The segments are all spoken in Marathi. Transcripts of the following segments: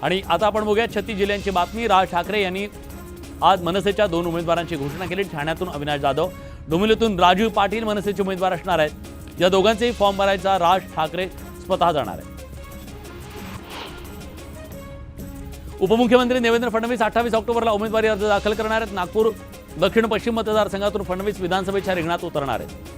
आणि आता आपण बघूया 36 जिल्ह्यांची बातमी। राज ठाकरे यांनी आज मनसेच्या 2 उमेदवारांची घोषणा केली। ठाण्यातून अविनाश जाधव, डोंबिवलीतून राजू पाटील मनसेचे उमेदवार असणार आहेत। या दोघांचेही फॉर्म भरायचा राज ठाकरे स्वतः जाणार आहेत। उपमुख्यमंत्री देवेंद्र फडणवीस 28 ऑक्टोबरला उमेदवारी अर्ज दाखल करणार आहेत। नागपूर दक्षिण पश्चिम मतदारसंघातून फडणवीस विधानसभेच्या रिंगणात उतरणार आहेत।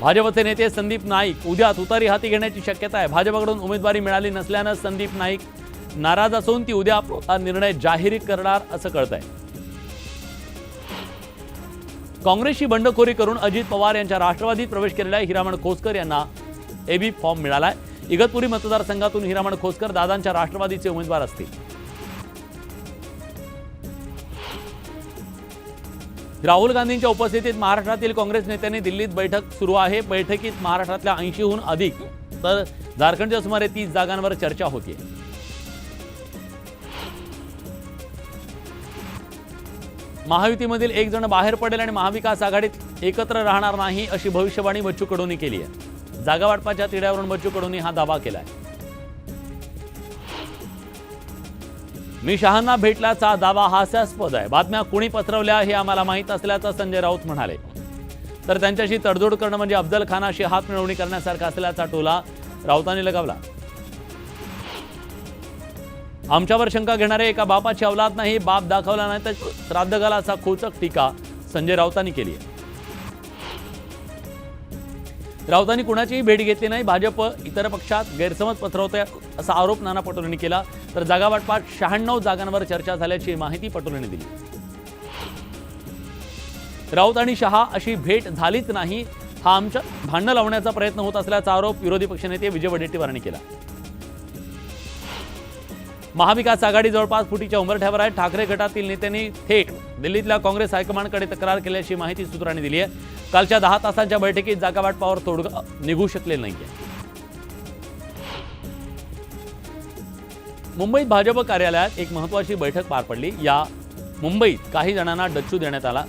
भाजपचे नेते संदीप नाईक उद्या तुतारी हाती घेण्याची शक्यता आहे। भाजपकडून उमेदवारी मिळाली नसल्याने संदीप नाईक नाराज असून ती उद्या हा निर्णय जाहीर करणार असं कळतंय। काँग्रेसची बंडखोरी करून अजित पवार यांच्या राष्ट्रवादीत प्रवेश केलेल्या हिरामण खोसकर यांना एबी फॉर्म मिळालाय। इगतपुरी मतदारसंघातून हिरामण खोसकर दादांच्या राष्ट्रवादीचे उमेदवार असतील। राहुल गांधींच्या उपस्थितीत महाराष्ट्रातील काँग्रेस नेत्यांनी दिल्लीत बैठक सुरू आहे। बैठकीत महाराष्ट्रातल्या 80हून अधिक तर झारखंडच्या सुमारे 30 जागांवर चर्चा होतीये। महायुतीमधील एक जण बाहेर पडेल आणि महाविकास आघाडीत एकत्र राहणार नाही अशी भविष्यवाणी बच्चू कडूंनी केली आहे। जागा वाटपाच्या तिढ्यावरून बच्चू कडूंनी हा दावा केलाय। मी शहांना भेटल्याचा दावा हास्यास्पद आहे। बातम्या कोणी पसरवल्या हे आम्हाला माहीत असल्याचं संजय राऊत म्हणाले। तर त्यांच्याशी तडजोड करणं म्हणजे अफजल खानाशी हात मिळवणी करण्यासारखा असल्याचा टोला राऊतांनी लगावला। आमच्यावर शंका घेणारे एका बापाची औलाद नाही, बाप दाखवला नाही तर श्राद्ध घाला असा खोचक टीका संजय राऊतांनी केली आहे। राऊतांनी कुणाचीही भेट घेतली नाही। भाजप इतर पक्षात गैरसमज पसरवतोय असा आरोप नाना पटोलेंनी केला। तर जागा वाटपात 96 जागांवर चर्चा झाल्याची माहिती पटोलेंनी दिली। राऊत आणि शहा अशी भेट झालीच नाही, हा आमच्या भांडण लावण्याचा प्रयत्न होत असल्याचा आरोप विरोधी पक्षनेते विजय वडेट्टीवार यांनी केला। महाविकास आघाडी जवळपास फुटीच्या उंबरठ्यावर आहे। ठाकरे गटातील नेत्यांनी थेट दिल्लीतल्या काँग्रेस हायकमांडकडे तक्रार केल्याची माहिती सूत्रांनी दिली आहे। कालच्या 10 तासांच्या बैठकीत जागा वाटपावर तोडगा निघू शकले नाहीये। मुंबईत भाजप कार्यालयात एक महत्त्वाची बैठक पार पडली। या मुंबईत काही जणांना डच्चू देण्यात आला।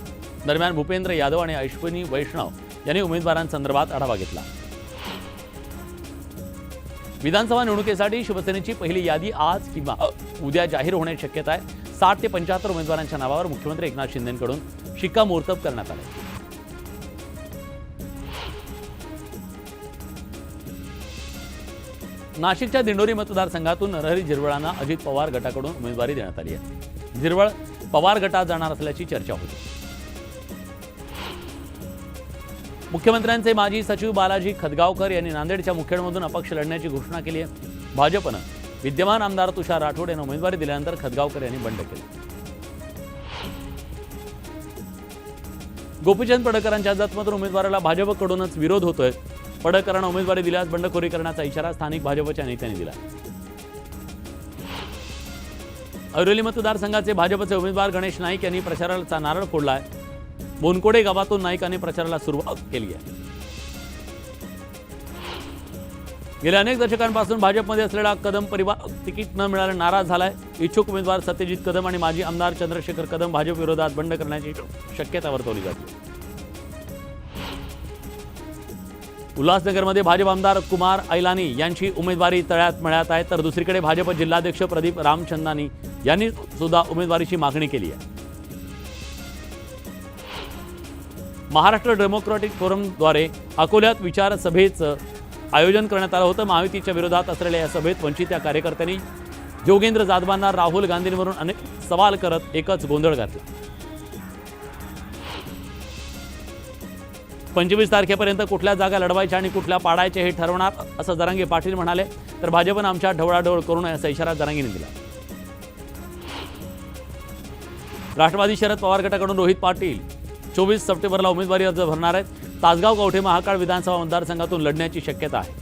दरम्यान भूपेंद्र यादव आणि अश्विनी वैष्णव यांनी उमेदवारांसंदर्भात आढावा घेतला। विधानसभा निवडणुकीसाठी शिवसेनेची पहिली यादी आज किंवा उद्या जाहीर होण्याची शक्यता आहे। 60 ते 75 उमेदवारांच्या नावावर मुख्यमंत्री एकनाथ शिंदेंकडून शिक्कामोर्तब करण्यात आले। नाशिकच्या दिंडोरी मतदारसंघातून नरहरी झिरवळांना अजित पवार गटाकडून उमेदवारी देण्यात आली आहे। झिरवळ पवार गटात जाणार असल्याची चर्चा होती। मुख्यमंत्र्यांचे माजी सचिव बालाजी खदगावकर यांनी नांदेडच्या मुखेडमधून अपक्ष लढण्याची घोषणा केली आहे। भाजपनं विद्यमान आमदार तुषार राठोड यांना उमेदवारी दिल्यानंतर खदगावकर यांनी बंड केले। गोपीचंद पडळकरांच्या जतमधून उमेदवाराला भाजपकडूनच विरोध होतोय। पडळकरांना उमेदवारी दिल्यास बंडखोरी करण्याचा इशारा स्थानिक भाजपच्या नेत्यांनी दिला। ऐरोली मतदारसंघाचे भाजपचे उमेदवार गणेश नाईक यांनी प्रचाराचा नारळ फोडलाय। बोनकोडे गावातून नाईकांनी प्रचाराला सुरुवात केली आहे। गेल्या अनेक दशकांपासून भाजपमध्ये असलेला कदम परिवार तिकीट न मिळाल्याने नाराज झालाय। इच्छुक उमेदवार सत्यजित कदम आणि माजी आमदार चंद्रशेखर कदम भाजप विरोधात बंड करण्याची शक्यता वर्तवली जाते। उल्हासनगरमध्ये भाजप आमदार कुमार ऐलानी यांची उमेदवारी तळ्यात मळ्यात आहे। तर दुसरीकडे भाजप जिल्हाध्यक्ष प्रदीप रामचंदानी यांनी सुद्धा उमेदवारीची मागणी केली आहे। महाराष्ट्र डेमोक्रॅटिक फोरमद्वारे अकोल्यात विचार सभेचं आयोजन करण्यात आलं होतं। महायुतीच्या विरोधात असलेल्या या सभेत वंचित या कार्यकर्त्यांनी जोगेंद्र जाधवांना राहुल गांधींवरून अनेक सवाल करत एकच गोंधळ घातला। 25 तारखेपर्यंत कुठल्या जागा लढवायच्या आणि कुठल्या पाडायच्या हे ठरवणार असं जरांगे पाटील म्हणाले। तर भाजपनं आमच्या ढवळाढवळ करू नये असा इशारा जरांगेंनी दिला। राष्ट्रवादी शरद पवार गटाकडून रोहित पाटील 24 सप्टेंबरला उमेदवारी अर्ज भरणार आहेत। तासगाव कवठे महाकाळ विधानसभा मतदारसंघातून लढण्याची शक्यता आहे।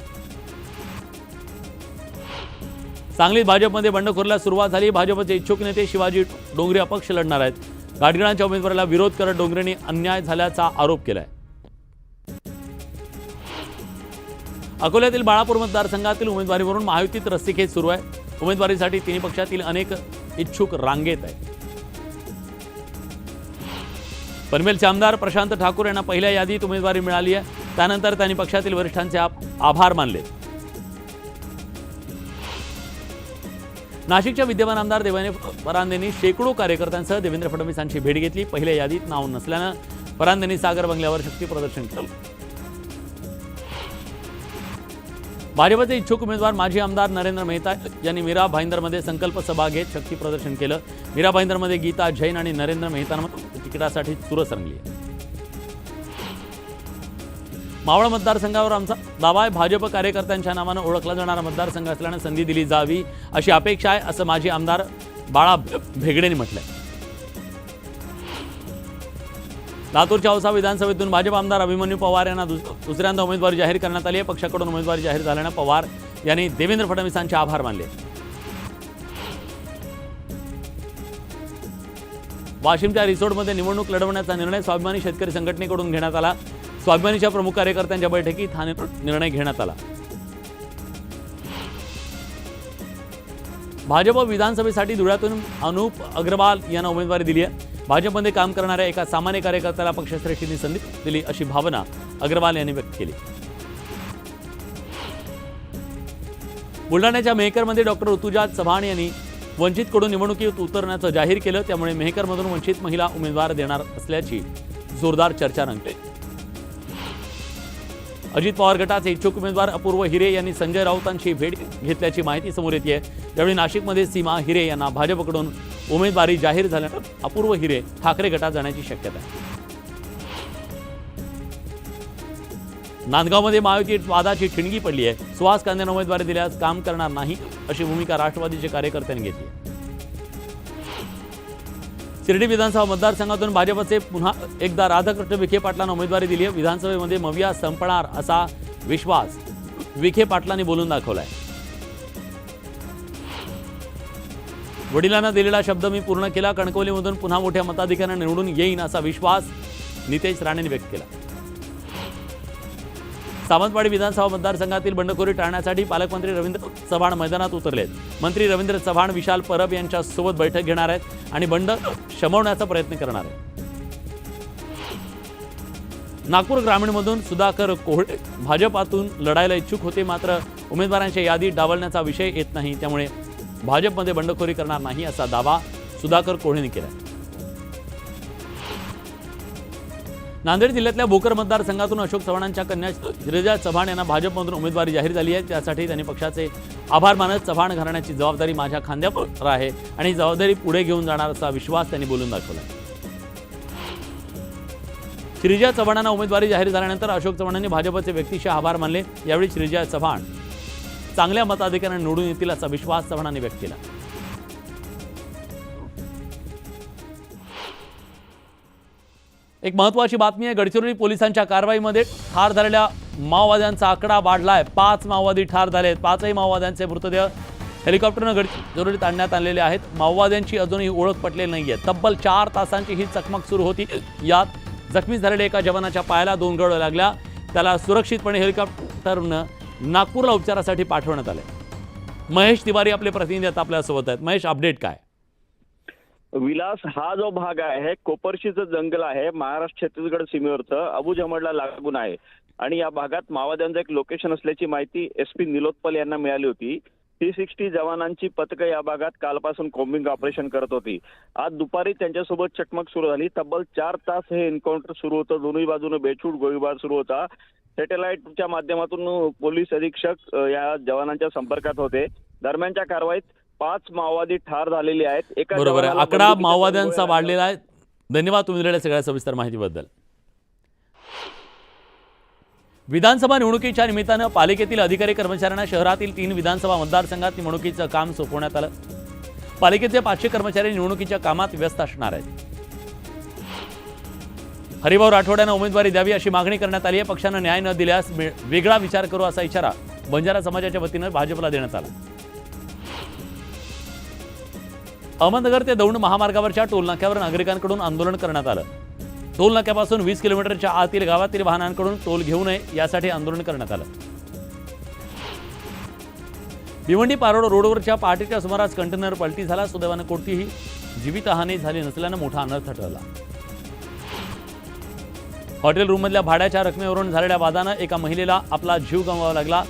सांगलीत भाजपमध्ये बंडखोरीला सुरुवात झाली। भाजपचे इच्छुक नेते शिवाजी डोंगरे अपक्ष लढणार आहेत। गाडगिळांच्या उमेदवाराला विरोध करत डोंगरेंनी अन्याय झाल्याचा आरोप केलाय। अकोल्यातील बाळापूर मतदारसंघातील उमेदवारीवरून महायुतीत रस्सीखेच सुरू आहे। उमेदवारीसाठी तिन्ही पक्षातील अनेक इच्छुक रांगेत आहेत। पनवेलचे आमदार प्रशांत ठाकूर यांना पहिल्या यादीत उमेदवारी मिळाली आहे। त्यानंतर त्यांनी पक्षातील वरिष्ठांचे आभार मानले। नाशिकच्या विद्यमान आमदार देवयानी परांदेंनी शेकडो कार्यकर्त्यांसह देवेंद्र फडणवीसांची भेट घेतली। पहिल्या यादीत नाव नसल्यानं परांदेंनी सागर बंगल्यावर शक्ती प्रदर्शन केलं। भाजपचे इच्छुक उमेदवार माजी आमदार नरेंद्र मेहता यांनी मीरा भाईंदरमध्ये संकल्प सभा घेत शक्ती प्रदर्शन केलं। मीरा भाईंदरमध्ये गीता जैन आणि नरेंद्र मेहतांमध्ये तिकिटासाठी चुरस रंगली। मावळ मतदारसंघावर आमचा दावा आहे। भाजप कार्यकर्त्यांच्या नावानं ओळखला जाणारा मतदारसंघ असल्यानं संधी दिली जावी अशी अपेक्षा आहे, असं माजी आमदार बाळा भेगडेंनी म्हटलंय। लातूरच्या औसा विधानसभेतून भाजप आमदार अभिमन्यू पवार यांना दुसऱ्यांदा उमेदवारी जाहीर करण्यात आली आहे। पक्षाकडून उमेदवारी जाहीर झाल्यानं पवार यांनी देवेंद्र फडणवीसांचे आभार मानले। वाशिमच्या रिसोडमध्ये निवडणूक लढवण्याचा निर्णय स्वाभिमानी शेतकरी संघटनेकडून घेण्यात आला। स्वाभिमानीच्या प्रमुख कार्यकर्त्यांच्या बैठकीत हा निर्णय घेण्यात आला। भाजप विधानसभेसाठी धुळ्यातून अनुप अग्रवाल यांना उमेदवारी दिली आहे। भाजपमध्ये काम करणाऱ्या एका सामान्य कार्यकर्त्याला पक्षश्रेष्ठींनी संधी दिली अशी भावना अग्रवाल यांनी व्यक्त केली। बुलढाण्याच्या मेहकरमध्ये डॉक्टर ऋतुजा चव्हाण यांनी वंचितकडून निवडणुकीत उतरण्याचं जाहीर केलं। त्यामुळे मेहकरमधून वंचित महिला उमेदवार देणार असल्याची जोरदार चर्चा रंगते। अजित पवार गटाचे इच्छुक उमेदवार अपूर्व हिरे यांनी संजय राऊतांची भेट घेतल्याची माहिती समोर येते। त्यावेळी नाशिकमध्ये सीमा हिरे यांना भाजपकडून उमेदवारी जाहीर झाल्यानं अपूर्व हिरे ठाकरे गटात जाण्याची शक्यता आहे। नांदगावमध्ये महायुती वादाची ठिणगी पडली आहे। सुहास कांदेंना उमेदवारी दिल्यास काम करणार नाही अशी भूमिका राष्ट्रवादीचे कार्यकर्त्यांनी घेतली। शिर्डी विधानसभा मतदारसंघातून भाजपचे पुन्हा एकदा राधाकृष्ण विखे पाटलांना उमेदवारी दिली आहे। विधानसभेमध्ये मविया संपणार असा विश्वास विखे पाटलांनी बोलून दाखवलाय। वडिलांना दिलेला शब्द मी पूर्ण केला। कणकवलीमधून पुन्हा मोठ्या मताधिक्याने निवडून येईन असा विश्वास नितेश राणेंनी व्यक्त केला। सावंतवाडी विधानसभा मतदारसंघातील बंडखोरी टाळण्यासाठी पालकमंत्री रवींद्र चव्हाण मैदानात उतरलेत। मंत्री रवींद्र चव्हाण विशाल परब यांच्या सोबत बैठक घेणार आहेत आणि बंड शमवण्याचा प्रयत्न करणार आहेत। नागपूर ग्रामीणमधून सुधाकर कोहळे भाजपातून लढायला इच्छुक होते, मात्र उमेदवारांच्या यादीत डावलण्याचा विषय येत नाही, त्यामुळे भाजपमध्ये बंडखोरी करणार नाही असा दावा सुधाकर कोहळेंनी केला। नांदेड जिल्ह्यातल्या भोकर मतदारसंघातून अशोक चव्हाणांच्या कन्या श्रीजा चव्हाण यांना भाजपमधून उमेदवारी जाहीर झाली आहे। त्यासाठी त्यांनी पक्षाचे आभार मानत चव्हाण घराण्याची जबाबदारी माझ्या खांद्यावर आहे आणि जबाबदारी पुढे घेऊन जाणार असा विश्वास त्यांनी बोलून दाखवला। श्रीजा चव्हाणांना उमेदवारी जाहीर झाल्यानंतर अशोक चव्हाणांनी भाजपचे व्यक्तिशः आभार मानले। यावेळी श्रीजा चव्हाण चांगल्या मताधिक्याने निवडून येतील असा विश्वास चव्हाणांनी व्यक्त केला। एक महत्त्वाची बातमी आहे। गडचिरोली पोलिसांच्या कारवाईमध्ये ठार झालेल्या माओवाद्यांचा आकडा वाढलाय। 5 माओवादी ठार झाले आहेत। 5ही माओवाद्यांचे मृतदेह हेलिकॉप्टरनं गडचिरोलीत आणण्यात आलेले आहेत। माओवाद्यांची अजूनही ओळख पटलेली नाहीये। तब्बल 4 तासांची ही चकमक सुरू होती। यात जखमी झालेल्या एका जवानाच्या पायाला 2 गळ लागल्या। त्याला सुरक्षितपणे हेलिकॉप्टरनं नागपूरला उपचारासाठी पाठवण्यात आले। महेश तिवारी आपले प्रतिनिधी आता आपल्यासोबत आहेत। महेश, अपडेट काय? विलास, हा जो भाग आहे कोपरशीचं जंगल आहे, महाराष्ट्र छत्तीसगड सीमेवरचं अबुझमडला लागून आहे आणि या भागात माओवाद्यांचं एक लोकेशन असल्याची माहिती एसपी निलोत्पल यांना मिळाली होती। 360 जवानांची पथकं या भागात कालपासून कॉम्बिंग ऑपरेशन करत होती। आज दुपारी त्यांच्यासोबत चकमक सुरू झाली। तब्बल 4 तास हे एन्काउंटर सुरू होतं। दोन्ही बाजूने बेछूट गोळीबार सुरू होता। सॅटेलाइटच्या माध्यमातून पोलीस अधीक्षक या जवानांच्या संपर्कात होते। दरम्यानच्या कारवाईत 5 माओवादी ठार झालेले आहेत। बरोबर आहे, आकडा माओवाद्यांचा वाढलेला आहे। धन्यवाद तुम्ही दिलेल्या सगळ्या सविस्तर माहितीबद्दल। विधानसभा निवडणुकीच्या निमित्तानं पालिकेतील अधिकारी कर्मचाऱ्यांना शहरातील 3 विधानसभा मतदारसंघात निवडणुकीचं काम सोपवण्यात आलं। पालिकेचे 500 कर्मचारी निवडणुकीच्या कामात व्यस्त असणार आहेत। हरिभाऊ राठोड यांना उमेदवारी द्यावी अशी मागणी करण्यात आली आहे। पक्षानं न्याय न दिल्यास वेगळा विचार करू असा इशारा बंजारा समाजाच्या वतीनं भाजपला देण्यात आला। अहमदनगर ते दौंड महामार्गावरच्या टोलनाक्यावर नागरिकांकडून आंदोलन करण्यात आलं। टोलनाक्यापासून 20 किलोमीटरच्या आतील गावातील वाहनांकडून टोल घेऊ नये यासाठी आंदोलन करण्यात आलं। भिवंडी पारोड रोडवरच्या पहाटेच्या सुमारास कंटेनर पलटी झाला। सुदैवानं कोणतीही जीवितहानी झाली नसल्यानं मोठा अनर्थ टळला। हॉटेल रूममधल्या भाड्याच्या रकमेवरून झालेल्या वादानं एका महिलेला आपला जीव गमवावा लागला।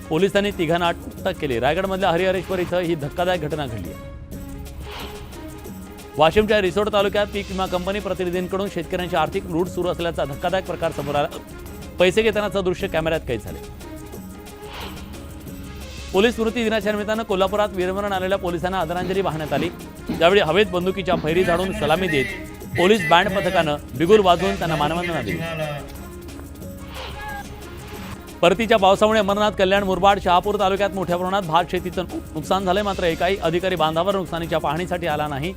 पोलिसांनी तिघांना अटक केली. रायगडमधल्या हरिहरेश्वर इथं ही धक्कादायक घटना घडली आहे. वाशिमच्या रिसोड तालुक्यात पीक विमा कंपनी प्रतिनिधींकडून शेतकऱ्यांची आर्थिक लूट सुरू असल्याचा धक्कादायक प्रकार समोर आला. पैसे घेतानाचं दृश्य कॅमेऱ्यात कैद झाले. पोलीस स्मृती दिनाच्या निमित्तानं कोल्हापुरात वीरमरण आलेल्या पोलिसांना आदरांजली वाहण्यात आली. यावेळी हवेत बंदुकीच्या फैरी झाडून सलामी देत पोलीस बँड पथकानं बिगुल वाजवून त्यांना मानवंदना दिली. परतीच्या पावसामुळे अमरनाथ, कल्याण, मुरबाड, शहापूर तालुक्यात मोठ्या प्रमाणात भात शेतीचं नुकसान झालंय. मात्र एकाही अधिकारी बांधावर नुकसानीच्या पाहणीसाठी आला नाही.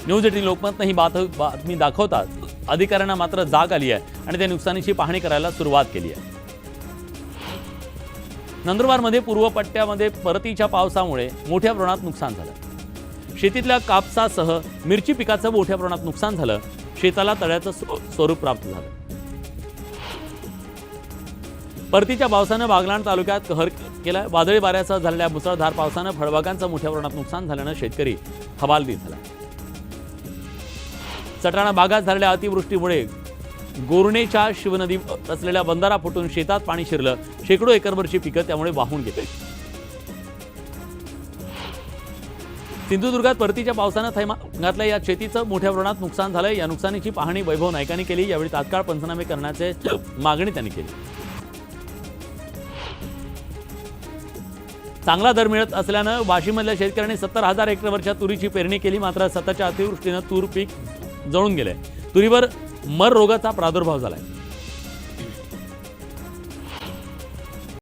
न्यूज 18 लोकमतनं ही बातमी दाखवतात अधिकाऱ्यांना मात्र जाग आली आहे आणि त्या नुकसानीची पाहणी करायला सुरुवात केली आहे. नंदुरबारमध्ये पूर्व पट्ट्यामध्ये परतीच्या पावसामुळे मोठ्या प्रमाणात नुकसान झालं. शेतीतल्या कापसासह मिरची पिकाचं मोठ्या प्रमाणात नुकसान झालं. शेताला तळ्याचं स्वरूप प्राप्त झालं. परतीच्या पावसानं बागलाण तालुक्यात कहर केला. वादळी वाऱ्यासह झालेल्या मुसळधार पावसानं फळबागांचं मोठ्या प्रमाणात नुकसान झाल्यानं शेतकरी हवालदिल झाला. सटाणा भागात झालेल्या अतिवृष्टीमुळे गोरणेच्या शिवनदी असलेल्या बंधारा फुटून शेतात पाणी शिरलं. शेकडो एकरवरची पिकं त्यामुळे वाहून गेली. सिंधुदुर्गात परतीच्या पावसानं थैमान घातलं. या शेतीचं मोठ्या प्रमाणात नुकसान झालंय. या नुकसानीची पाहणी वैभव नाईकांनी केली. यावेळी तात्काळ पंचनामे करण्याचे मागणी त्यांनी केली. चांगला दर मिळत असल्यानं वाशिममधल्या शेतकऱ्यांनी 70,000 हेक्टरवरच्या तुरीची पेरणी केली. मात्र सततच्या अतिवृष्टीनं तूर पीक जळून गेलंय. तुरीवर मर रोगाचा प्रादुर्भाव झालाय.